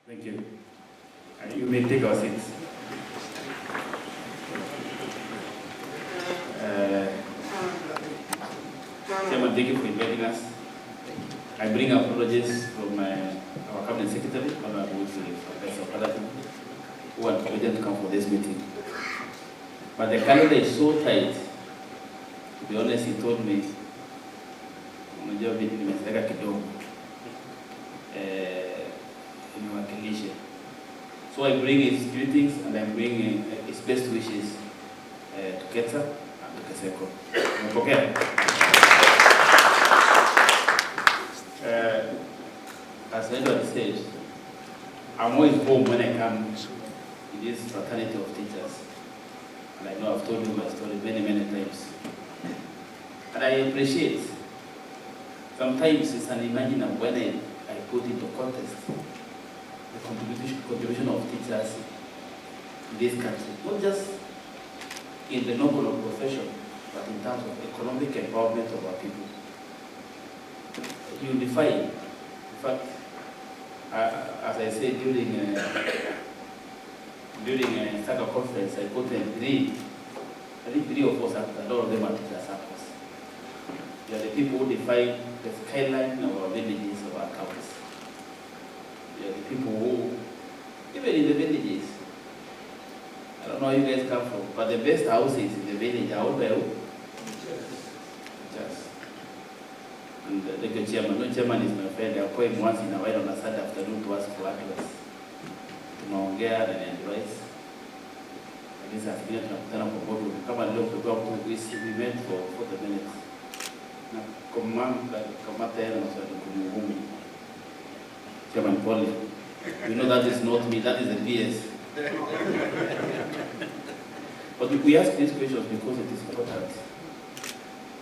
Thank you. You may take our seats. Chairman, thank you for inviting us. I bring apologies from our cabinet secretary, Professor Patrick, who had committed to come for this meeting. But the calendar is so tight. To be honest, he told me, so I bring his greetings and I bring his best wishes to KETSA and to KESECO. Okay. As Edward said, I'm always home when I come to this fraternity of teachers. And I know I've told you my story many, many times. And I appreciate, sometimes it's unimaginable when I put into context the contribution of teachers in this country, not just in the noble profession, but in terms of economic empowerment of our people. Unifying. In fact, as I said during a Sacco conference, I put three of us, and all of them are teachers SACCOs. They are the people who define the skyline of our villages, of our towns. They are the people who, even in the villages, I don't know where you guys come from, but the best houses in the village are owned by who? Teachers. And the chairman, no chairman is my friend. I call him once in a while on a Saturday afternoon to ask for advice. Tunaongea and advice. At least I've been tunakutana kwa board. Kama leo kwa we met for 40 minutes. Na kama tayari na swali kumhumi. Chairman Paul, you know that is not me, that is the VS. But we ask these questions because it is important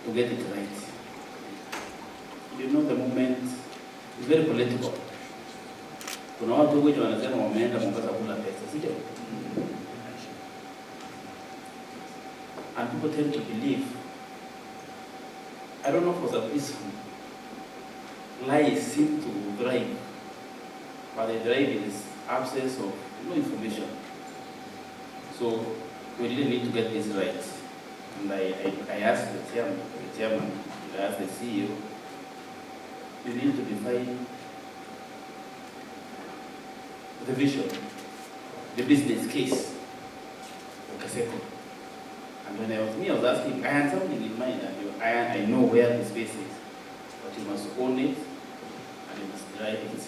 to get it right. You know, the movement is very political. Kuna watu wengi wanasema wameenda Mombasa kula pesa, sio? And people tend to believe, I don't know for some reason, lies seem to drive, but the drive is absence of information. So we didn't need to get this right. And I asked the chairman, I asked the CEO, you need to define the vision, the business case for KESECO. And when I was asking, I had something in mind, and I know where the space is, but you must own it and you must drive it.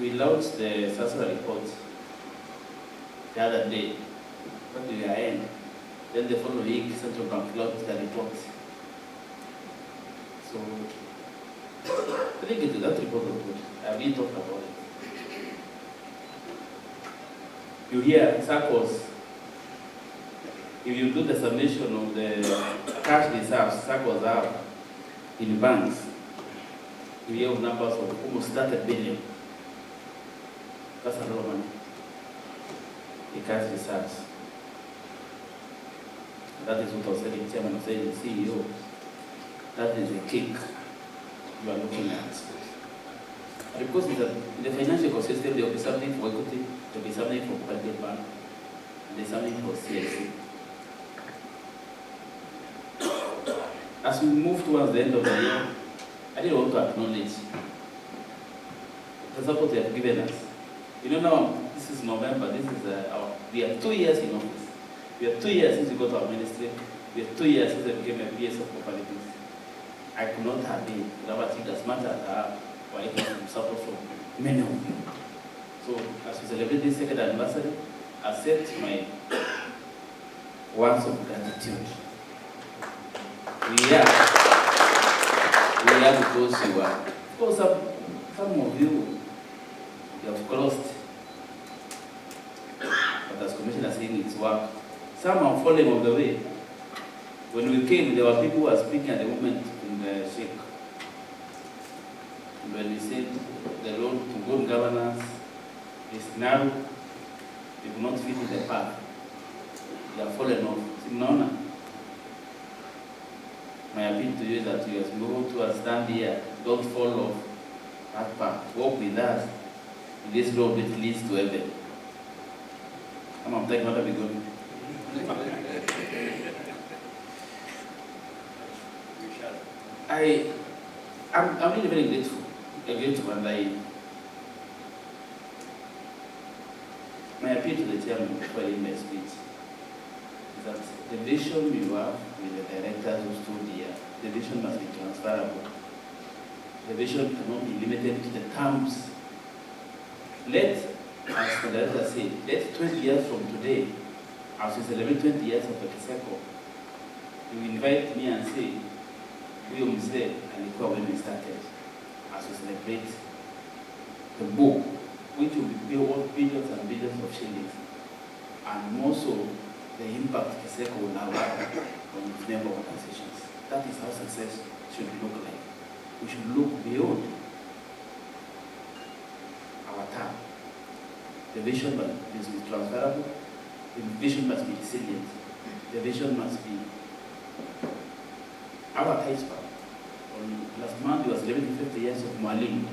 We launched the SACCO report the other day, but we are in. Then the following week, Central Bank launched the report. So, I think that report was good. I really talked about it. You hear SACCOs, if you do the summation of the cash reserves SACCOs have in banks, you have numbers of almost 30 billion. That's a lot of money. The cash reserves. That is what I was saying, Chairman was saying, the CEO. That is the cake you are looking at. And because in the financial ecosystem, there will be something for equity, there will be something for cooperative bank, and there's something for CSC. As we move towards the end of the year, I didn't want to acknowledge the support they have given us. You know now, this is November, we are 2 years in office. We are 2 years since we got our ministry. We are 2 years since I became a PS of Co-operatives. I could not have been achieved as much as I have for getting support from many of you. So, as we celebrate this second anniversary, I set my words of gratitude. We are because you are. Of course, some of you have crossed. But as Commissioner saying, it's work. Some are falling on the way. When we came, there were people who were speaking at the moment in the shake. And when we said the road to good governance is narrow, they do not fit in the path. They are fallen off. My appeal to you is that you as we go to stand here, don't fall off, that part. Walk with us in this road which leads to heaven. I'm taking what we good. I'm really very grateful. And my appeal to the chairman before I end my speech is that the vision you have with the directors who stood here, the vision must be transferable. The vision cannot be limited to the terms. Let, as the director said, let 20 years from today, as we celebrate 20 years of the KESECO, you invite me and say, we Mzee alikuwa when we started, as we celebrate the book, which will be worth billions and billions of shillings, and more so the impact KESECO will have on its member organizations. That is how success should look like. We should look beyond our time. The vision must be transferable, the vision must be resilient, the vision must be our taste. Last month we were celebrating 50 years of Mwalimu.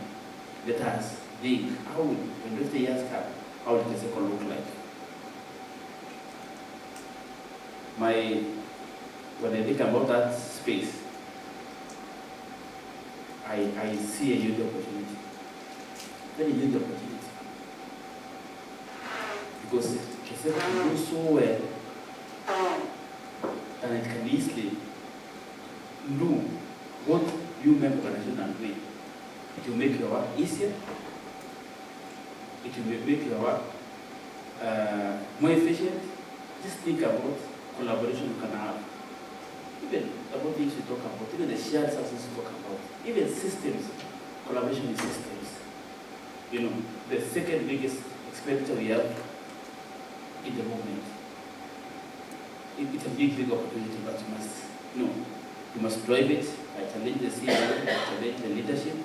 Let us think, how will, when 50 years come, how will KESECO look like? When I think about that space, I see a huge opportunity. Very huge opportunity. Because KESECO can do so well, and it can easily do what you member organization are doing. It will make your work easier. It will make your work more efficient. Just think about collaboration you can have. Even about things we talk about, even the shared success we talk about, even systems, collaboration in systems. You know, the second biggest expenditure we have in the movement. It's a big opportunity, but you must drive it. I challenge the CEO, I challenge the leadership.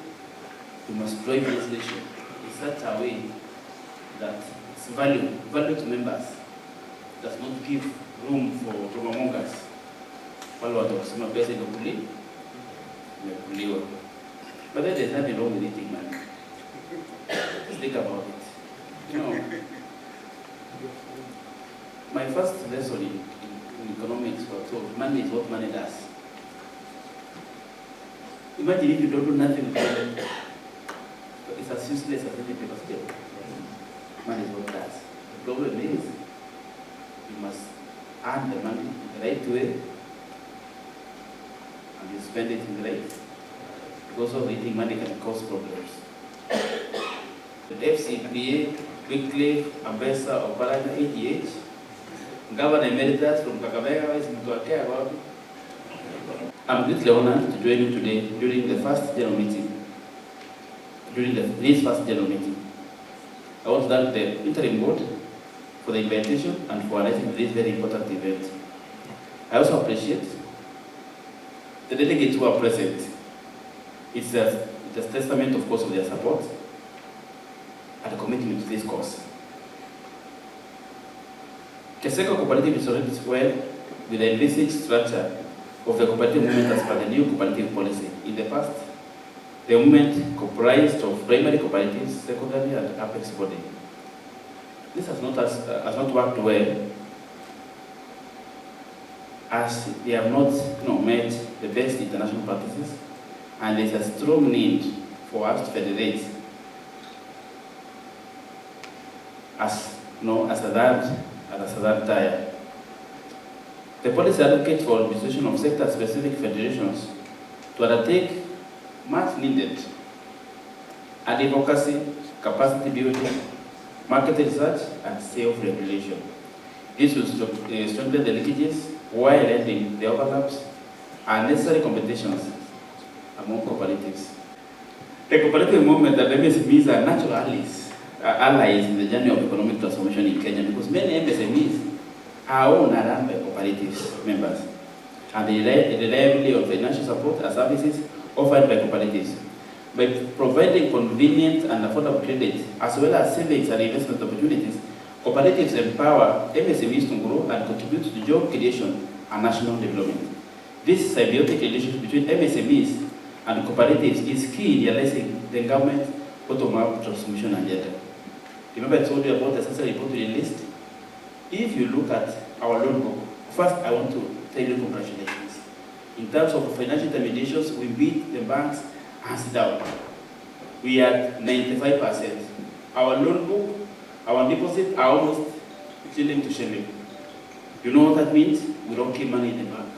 You must drive legislation in such a way that it's value to members, does not give room for rumor-mongers. But then there's nothing wrong with eating money. Just think about it. My first lesson in economics was told money is what money does. Imagine if you don't do nothing with money. It's as useless as any paper still. Money is what it does. The problem is you must earn the money in the right way and you spend it in the right. Because of eating money can cause problems. The FCPA, Wycliffe, Ambassador of Parana, ATH, Governor Emeritus from Kakamega is Mtuakea about. I'm greatly honored to join you today during the first general meeting. This first general meeting. I want to thank the interim board for the invitation and for organizing this very important event. I also appreciate the delegates who are present. It's a testament, of course, of their support and commitment to this cause. KESECO cooperative is already well with the envisaged structure of the cooperative movement as per the new cooperative policy. In the past, the movement comprised of primary cooperatives, secondary and apex body. This has not worked well as they have not met the best international practices, and there is a strong need for us to federate as a third tier. The policy advocates for administration of sector-specific federations to undertake much needed advocacy, capacity building, market research, and self-regulation. This will strengthen the linkages while ending the overlaps and necessary competitions among cooperatives. The cooperative movement and MSMEs are natural allies in the journey of economic transformation in Kenya, because many MSMEs are owned and run by cooperatives members, and they rely heavily on financial support and services offered by cooperatives. By providing convenient and affordable credit, as well as savings and investment opportunities, cooperatives empower MSMEs to grow and contribute to job creation and national development. This symbiotic relationship between MSMEs and cooperatives is key in realizing the government bottom-up transformation agenda. Remember I told you about the SACCO report to the list? If you look at our loan book, first I want to tell you congratulations. In terms of financial intermediations, we beat the banks hands down. We are at 95%. Our loan book, our deposits are almost shilling to shilling. You know what that means? We don't keep money in the bank.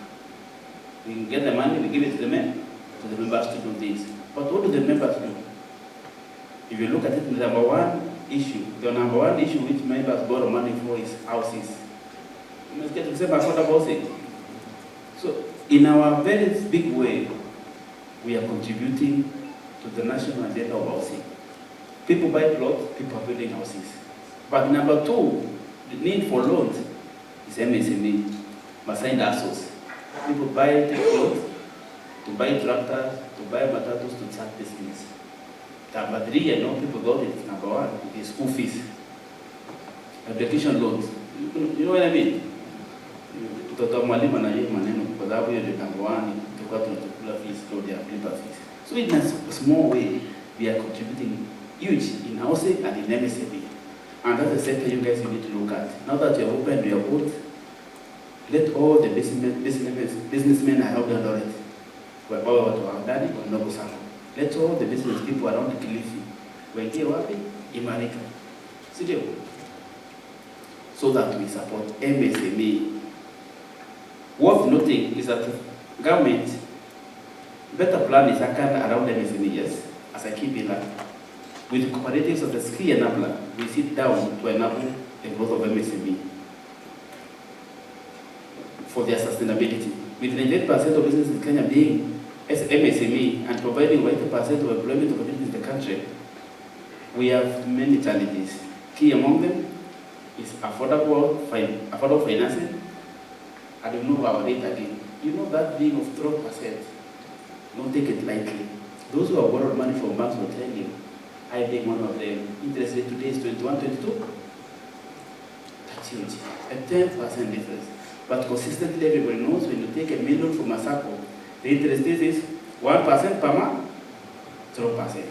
We can get the money, we give it to the members to do this. But what do the members do? If you look at it, the number one issue which members borrow money for is houses. You must get to save affordable housing. So, in our very big way, we are contributing to the national agenda of housing. People buy plots, people are building houses. But number two, the need for loans is MSME, Masai SACCOs. People buy plots, to buy tractors, to buy matatus, to start business. Number three, I know people got it. Number one, it is school fees, education loans. You know what I mean? Mtoto mwalimu anajua maneno kwa sababu hiyo ndio number one, tukao tunachukua fees, ndio dia paper fees. So in a small way, we are contributing huge in housing and in MSME. And that's the sector you guys need to look at. Now that you have opened your boat, let all the businessmen are held under it. Let all the business people around the Kilifi waingie wapi? Imarika. Sindio? So that we support MSME. Worth noting is that the government better plan is around MSME, yes, as a key pillar. With cooperatives as a key enabler, we sit down to enable the growth of MSME for their sustainability. With 98% of businesses in Kenya being MSME and providing 90% of employment opportunities in the country, we have many challenges. Key among them is affordable financing. I don't know our rate again. You know that being of 12%. Don't take it lightly. Those who have borrowed money from banks will tell you, I being one of them, interest rate today is 21, 22. That's huge. A 10% difference. But consistently, everybody knows when you take $1 million from a Sacco, the interest rate is 1% per month, 0%.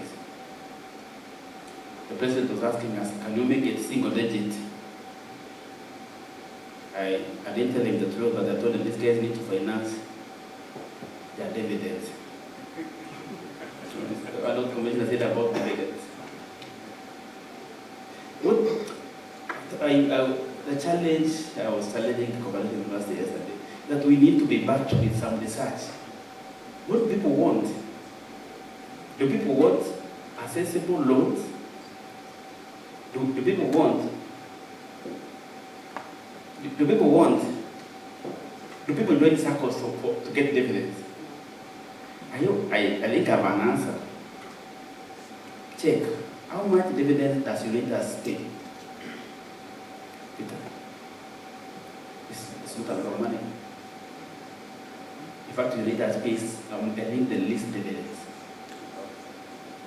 The president was asking us, can you make it single digit? I didn't tell him the truth, but I told him these guys need to finance their dividends. I don't commission said about dividends. The challenge I was challenging the cooperative university yesterday, that we need to be backed with some research. What do people want? Do people want accessible loans? Do people want join SACCOs to get dividends? I think I have an answer. Check. How much dividend does Unitas pay? Peter. It's not a lot of money. In fact, Unitas pays, I think, the least dividends.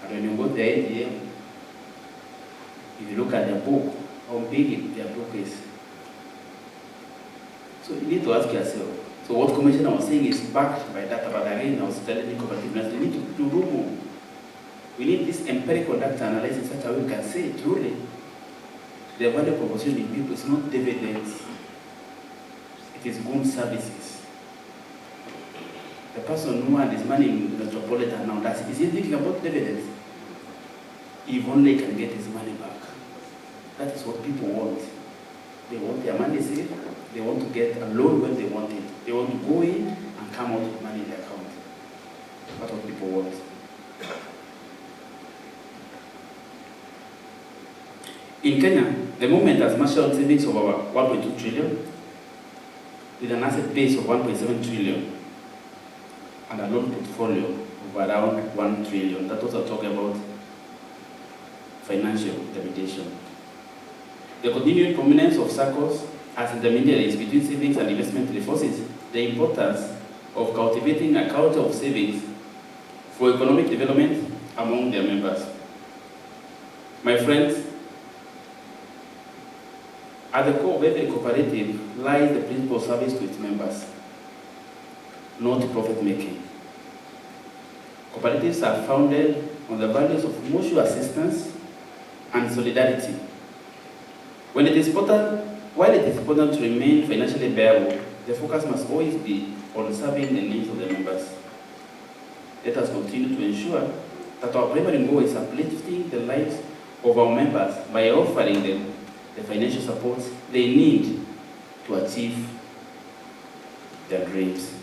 And when you go to the ATM, if you look at their book, how big their book is. So you need to ask yourself. So what Commissioner was saying is backed by data, but again, I was telling the cooperativeness, we need to do more. We need this empirical data analysis such that we can say truly the value proposition in people is not dividends, it is good services. The person who had his money in the Metropolitan now, is he thinking about dividends? If only he can get his money back. That is what people want. They want their money safe. They want to get a loan when they want it. They want to go in and come out with money in their account. That's what people want. In Kenya, the movement has marshaled savings of over 1.2 trillion, with an asset base of 1.7 trillion, and a loan portfolio of around 1 trillion. That was talking about financial intermediation. The continued prominence of SACCOs as intermediaries between savings and investment reinforces the importance of cultivating a culture of savings for economic development among their members. My friends, at the core of every cooperative lies the principle of service to its members, not profit making. Cooperatives are founded on the values of mutual assistance and solidarity. While it is important to remain financially viable, the focus must always be on serving the needs of the members. Let us continue to ensure that our primary goal is uplifting the lives of our members by offering them the financial support they need to achieve their dreams.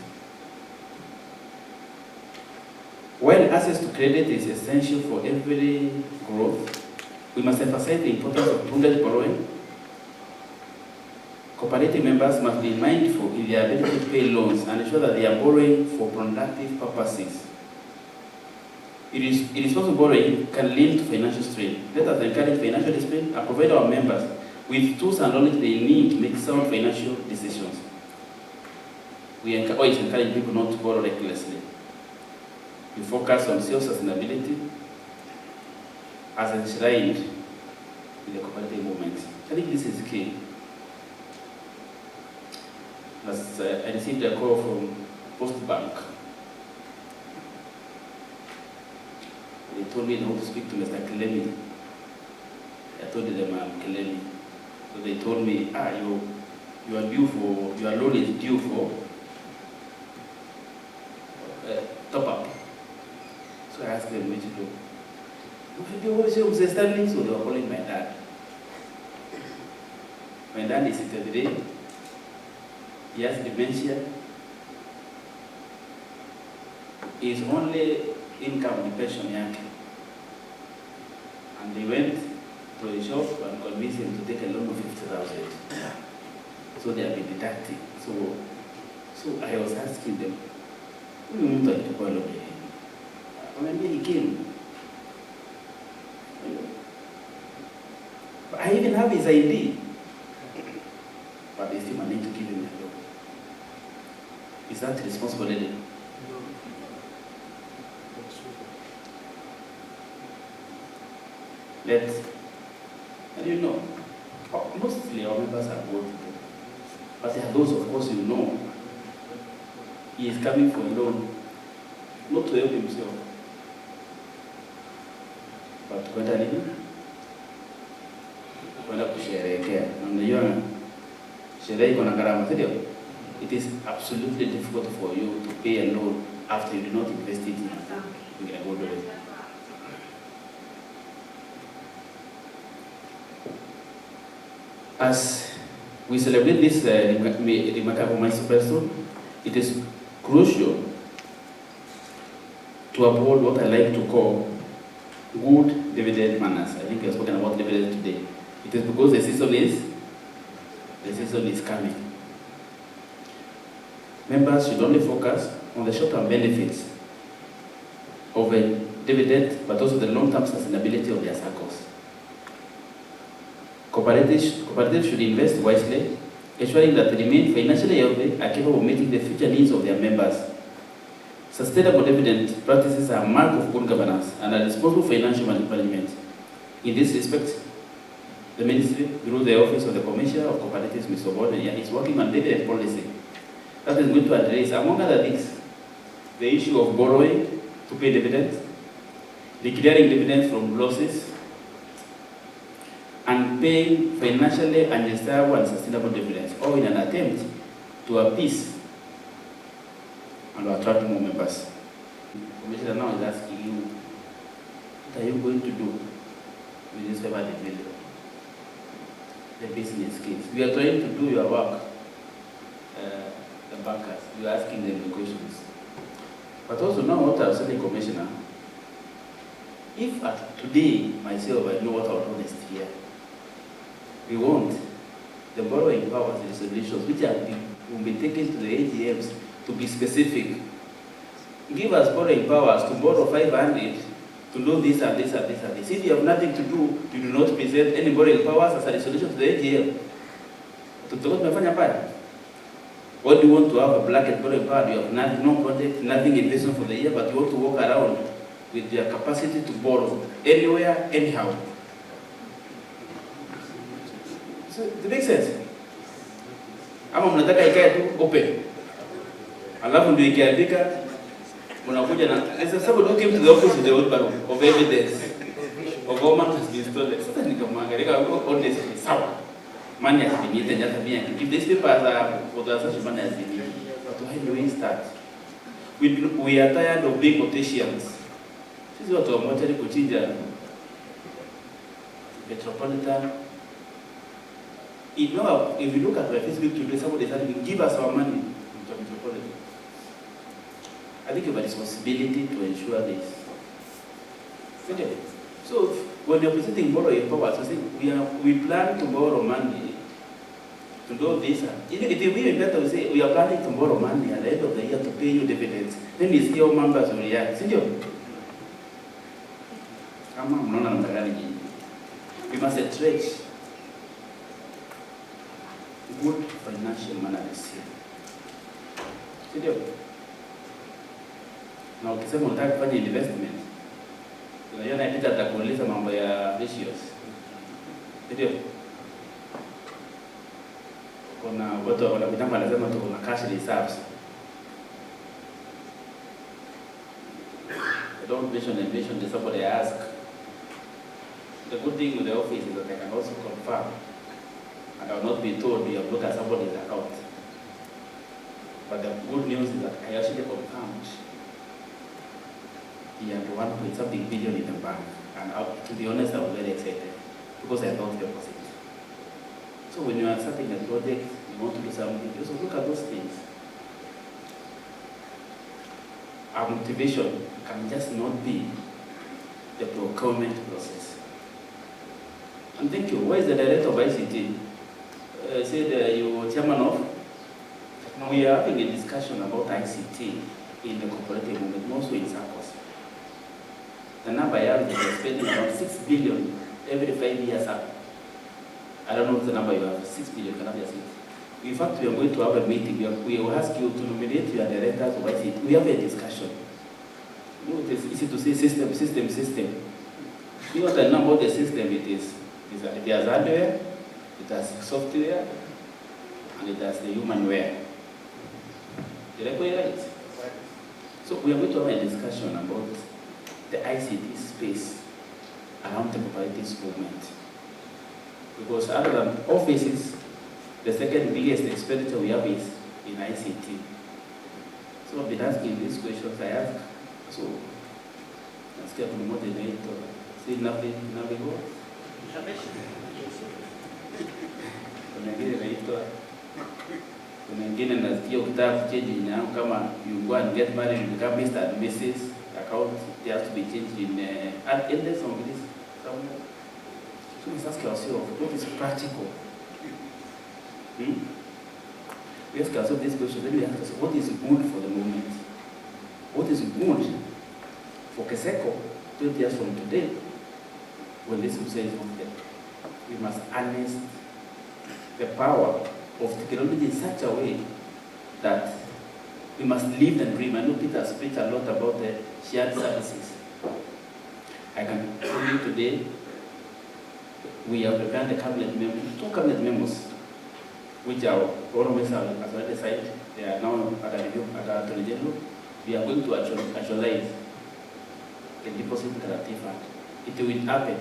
While access to credit is essential for every growth, we must emphasize the importance of prudent borrowing. Cooperative members must be mindful in their ability to pay loans and ensure that they are borrowing for productive purposes. Irresponsible borrowing can lead to financial strain. Let us encourage financial discipline and provide our members with tools and knowledge they need to make sound financial decisions. We always encourage people not to borrow recklessly. We focus on self-sustainability as enshrined in the cooperative movement. I think this is key. I received a call from Post Bank. They told me they want to speak to Mr. Kilemi. I told them I'm Kilemi. So they told me, you are due for, your loan is due for top up. So I asked them what to do. So they were calling my dad. My dad is 63. He has dementia. His only income is pension yake. And they went to the shop and convinced him to take a loan of 50,000. So they have been deducting. So I was asking them, what do you mean to borrow loan? When he came, but I even have his ID. But they still managed to give him a loan. Is that responsibility? No. And you know, mostly our members are old people. But there are those, of course, you know, he is coming for a loan, not to help himself, but to kwenda nini? Kwenda kusherehekea. Unajua sherehe iko na gharama, sio? It is absolutely difficult for you to pay a loan after you do not invest it in a good way. As we celebrate this remarkable milestone, it is crucial to uphold what I like to call good dividend manners. I think we have spoken about dividends today. It is because the season is coming. Members should only focus on the short-term benefits of a dividend, but also the long-term sustainability of their SACCOs. Cooperatives should invest wisely, ensuring that they remain financially healthy and capable of meeting the future needs of their members. Sustainable dividend practices are a mark of good governance and a responsible financial management. In this respect, the Ministry, through the Office of the Commissioner of Co-operatives Mr.Patrick Kilemi, is working on dividend policy that is going to address, among other things, the issue of borrowing to pay dividends, declaring dividends from losses, and paying financially unjustifiable and sustainable dividends, all in an attempt to appease and to attract more members. The Commissioner now is asking you, what are you going to do with this favor bill? The business case. We are trying to do your work, the bankers. You are asking them the questions. But also now what I was saying, Commissioner, if today myself I know what our role is here, we want the borrowing powers resolutions which will be taken to the AGMs to be specific. Give us borrowing powers to borrow 500 to do this and this and this and this. If you have nothing to do, you do not present any borrowing powers as a resolution to the AGM. What do you want to have a blanket borrowing power? You have nothing, no project, nothing investment for the year, but you want to walk around with your capacity to borrow anywhere, anyhow. So it makes sense. Ama mnataka ikae tu open. Alafu ndio ikiandika Unakuja na there's somebody who came to the office with the wheelbarrow of evidence of how money has been stolen. Sasa nikamwangalia honestly, sawa. Money has been eaten, just being. If these papers are for the such money has been eaten, but why do we start? We are tired of being politicians. Sisi watu wa mochari kuchinja Metropolitan. If you look at my Facebook today, somebody is saying, give us our money to Metropolitan. I think you have a responsibility to ensure this. Okay. So when you're presenting borrowing power, so we plan to borrow money to do this. It will be better to say we are planning to borrow money at the end of the year to pay you dividends. Then you see your members will react. We must stretch good financial managers here. Na ukisema unataka kufanya investment, unaiona Peter atakuuliza mambo ya ratios. Ndio. Kuna watu wanapitanga wanasema tu kuna cash reserves. I don't mention this, somebody ask. The good thing with the office is that I can also confirm, and I will not be told you have looked at somebody's account. But the good news is that I actually confirmed he had 1.something billion in the bank, and to be honest, I was very excited because I thought the opposite. So when you are starting a project, you want to do something, you also look at those things. Our motivation can just not be the procurement process. And thank you. Where is the director of ICT? Said you were chairman of. We are having a discussion about ICT in the cooperative movement, mostly in SACCOs. The number I have is we are spending around 6 billion every 5 years up. I don't know what the number you have, 6 billion, can I just say? In fact, we are going to have a meeting. We will ask you to nominate your directors of ICT. We have a discussion. You know, it is easy to say system. You know the number of the system it is. It has hardware, it has software, and it has the humanware. Did I get it right? So we are going to have a discussion about the ICT space around the cooperatives movement. Because other than offices, the second biggest expenditure we have is in ICT. So I've been asking these questions. I ask, so let's get to the moderator. See nothing go. Kuna wengine nasikia ukitaka kuchange jina yangu kama you go and get married, you become Mr. and Mrs. account, they have to be changed in endless of this somewhere. So we ask ourselves, what is practical? We ask ourselves this question, then we ask ourselves, what is good for the moment? What is good for KESECO 20 years from today? When this will say is not there, we must harness the power of technology in such a way that we must live and dream. I know Peter speaks a lot about the shared services. I can tell you today, we have prepared the cabinet memos, 2 cabinet memos, which are always already signed. They are now at a review at our Attorney General. We are going to actualize the deposit guarantee fund. It will happen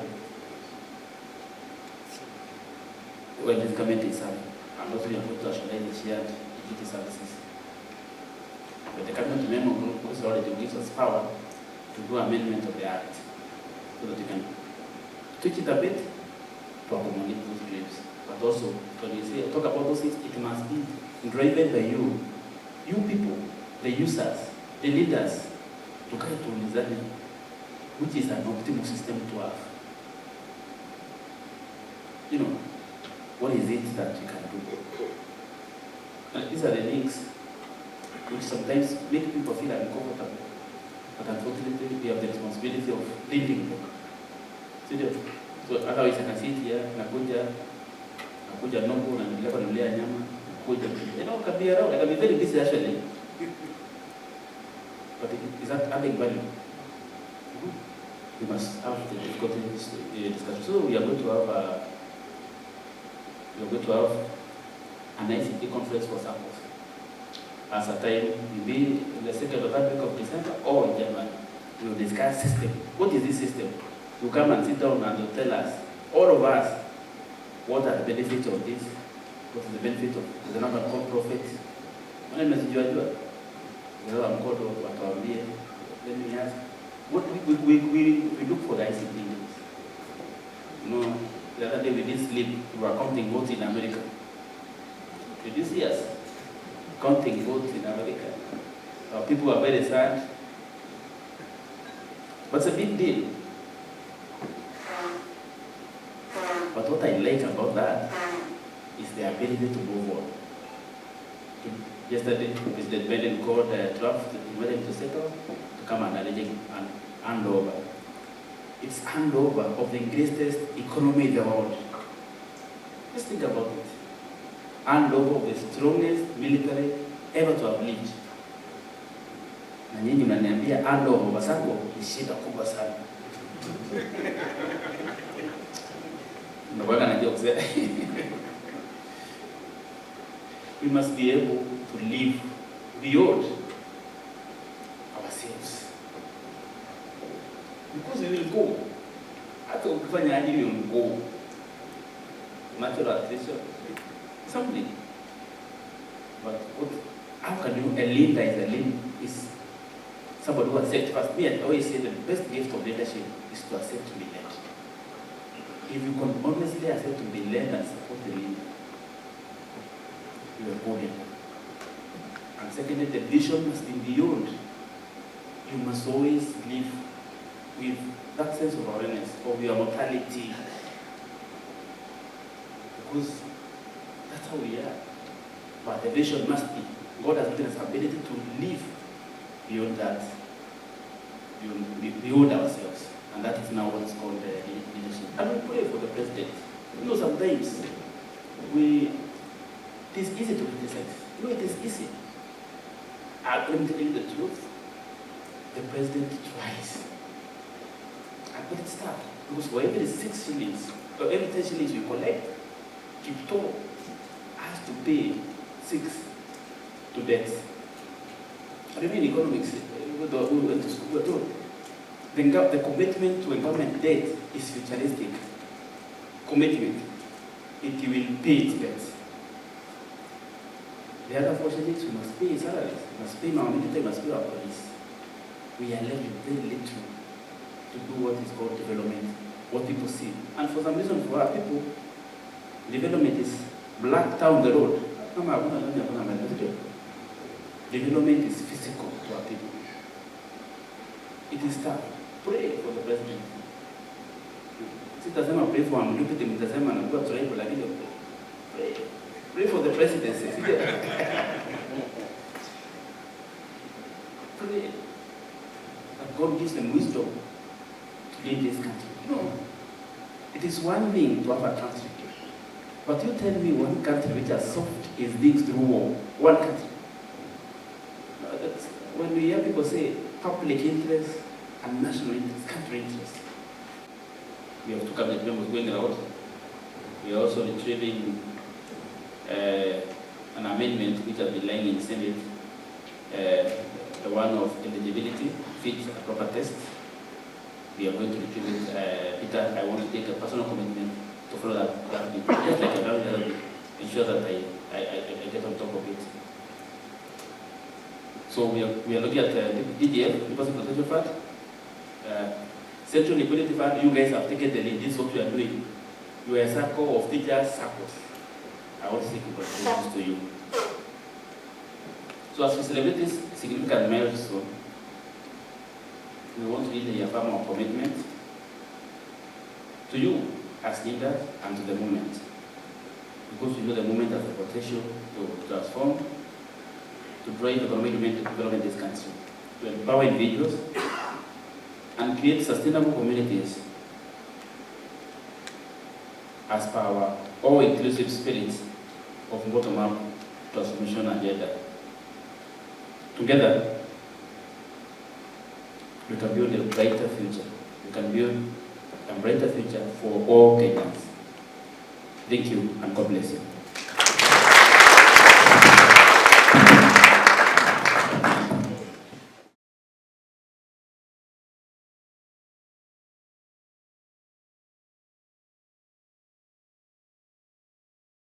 when this government is serving. And also we are going to actualize the shared equity services. But the cabinet memo also already gives us power to do amendment of the act so that we can tweak it a bit to accommodate those dreams. But also, when we say talk about those things, it must be driven by you people, the users, the leaders, to try to understand which is an optimal system to have. You know, what is it that you can do? And these are the links which sometimes make people feel uncomfortable. But unfortunately, we have the responsibility of leading them. So otherwise I can sit here, nakuja nongo, naendelea kununulia nyama, can be around. I can be very busy actually. But is that adding value? We must have the difficulty discussion. So we are going to have an ICT conference for SACCOs. as a time, maybe in the second or third week of December or in January. We will discuss system. What is this system? You come and sit down and you tell us, all of us, what are the benefits of this? What is the benefit of the number of profit? When I'm called then we ask, what we look for the ICT needs. You know, the other day we did sleep, we were counting votes in America. Did you see us counting votes in America? Our people are very sad. But it's a big deal. But what I like about that is the ability to move on. Yesterday, President Biden called draft invited to Sacco to come and arrange an handover. It's handover of the greatest economy in the world. Just think about it. Handover of the strongest military ever to have lived. Na nyinyi mnaniambia handover wa Sacco ni shida kubwa sana. Nabaga na jokes there. We must be able to live beyond ourselves. Because we will go. Hata ukifanya aje we will go. Natural attrition. Something. But how can you, a leader is somebody who accepts first. Me, I always say the best gift of leadership is to accept to be led. If you can honestly accept to be led and support the leader, you are good. And secondly, the vision must be beyond. You must always live with that sense of awareness of your mortality. Because that's how we are. But the vision must be, God has given us the ability to live beyond that, beyond ourselves. And that is now what's called leadership. And we pray for the president. You know, sometimes it is easy to criticize. You know, it is easy. Let me tell you the truth. The president tries. But it's tough. Because for every 6 shillings, or every 10 shillings we collect, Kipto has to pay 6 to debt. I mean, economics, we went to school, we're told. The commitment to a government debt is futuristic. Commitment. It will pay its debts. The other 4 shillings, we must pay salaries, we must pay our military, we must pay our police. We are left with very little to do what is called development, what people see. And for some reason, for our people, development is blacked down the road. Development is physical to our people. It is tough. Pray for the president. Sitasema pray for him, look at him, sitasema na kuwa try for pray. Pray for the presidency. Pray that God gives them wisdom to lead this country. No. It is one thing to have a country. But you tell me one country which has solved its things through war. One country. When we hear people say public interest and national interest, country interest, we have 2 cabinet members going out. We are also retrieving an amendment which has been lying in the Senate, the one of eligibility, fit a proper test. We are going to retrieve it. Peter, I want to take a personal commitment to follow that just like I've done, ensure that I get on top of it. So we are looking at DDF, Deposit Protection Fund, Central Liquidity Fund. You guys have taken the lead. This is what we are doing. You are a Sacco of teachers, SACCOs. I want to say congratulations to you. So as we celebrate this significant milestone, we want to reaffirm our commitment to you as leaders and to the movement. Because we know the movement has the potential to transform, to drive economic development in this country, to empower individuals and create sustainable communities as per our all-inclusive spirit of bottom-up transformation agenda. Together, we can build a brighter future. We can build a brighter future for all Kenyans. Thank you, and God bless you.